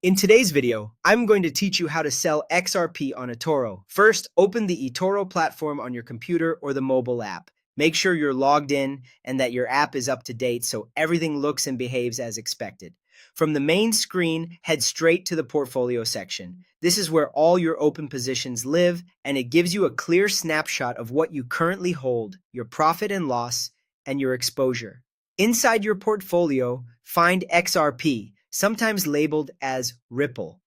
In today's video, I'm going to teach you how to sell XRP on eToro. First, open the eToro platform on your computer or the mobile app. Make sure you're logged in and that your app is up to date so everything looks and behaves as expected. From the main screen, head straight to the portfolio section. This is where all your open positions live, and it gives you a clear snapshot of what you currently hold, your profit and loss, and your exposure. Inside your portfolio, find XRP, sometimes labeled as Ripple.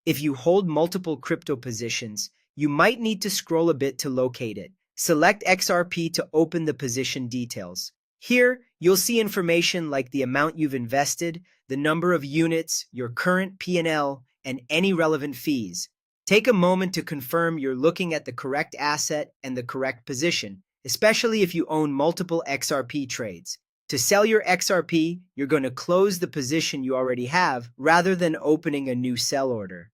If you hold multiple crypto positions, you might need to scroll a bit to locate it. Select XRP to open the position details. Here, you'll see information like the amount you've invested, the number of units, your current P&L, and any relevant fees. Take a moment to confirm you're looking at the correct asset and the correct position, especially if you own multiple XRP trades. To sell your XRP, you're going to close the position you already have rather than opening a new sell order.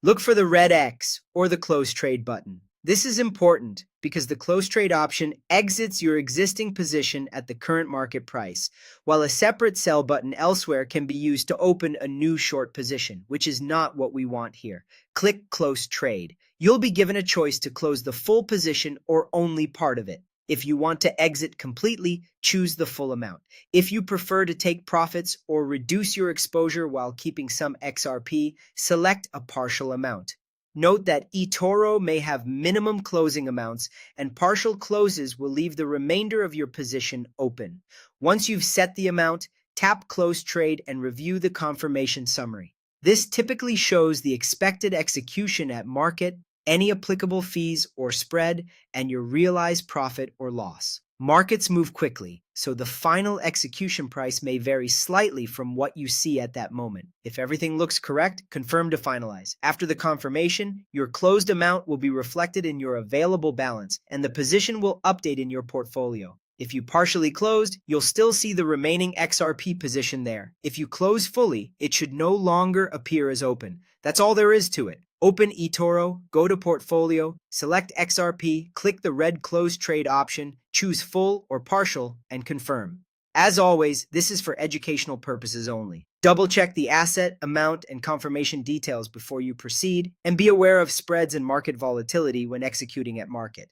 Look for the red X or the close trade button. This is important because the close trade option exits your existing position at the current market price, while a separate sell button elsewhere can be used to open a new short position, which is not what we want here. Click Close Trade. You'll be given a choice to close the full position or only part of it. If you want to exit completely, choose the full amount. If you prefer to take profits or reduce your exposure while keeping some XRP, select a partial amount. Note that eToro may have minimum closing amounts, and partial closes will leave the remainder of your position open. Once you've set the amount, tap Close Trade and review the confirmation summary. This typically shows the expected execution at market, any applicable fees or spread, and your realized profit or loss. Markets move quickly, so the final execution price may vary slightly from what you see at that moment. If everything looks correct, confirm to finalize. After the confirmation, your closed amount will be reflected in your available balance, and the position will update in your portfolio. If you partially closed, you'll still see the remaining XRP position there. If you close fully, it should no longer appear as open. That's all there is to it. Open eToro, go to Portfolio, select XRP, click the red Close Trade option, choose Full or Partial, and confirm. As always, this is for educational purposes only. Double-check the asset, amount, and confirmation details before you proceed, and be aware of spreads and market volatility when executing at market.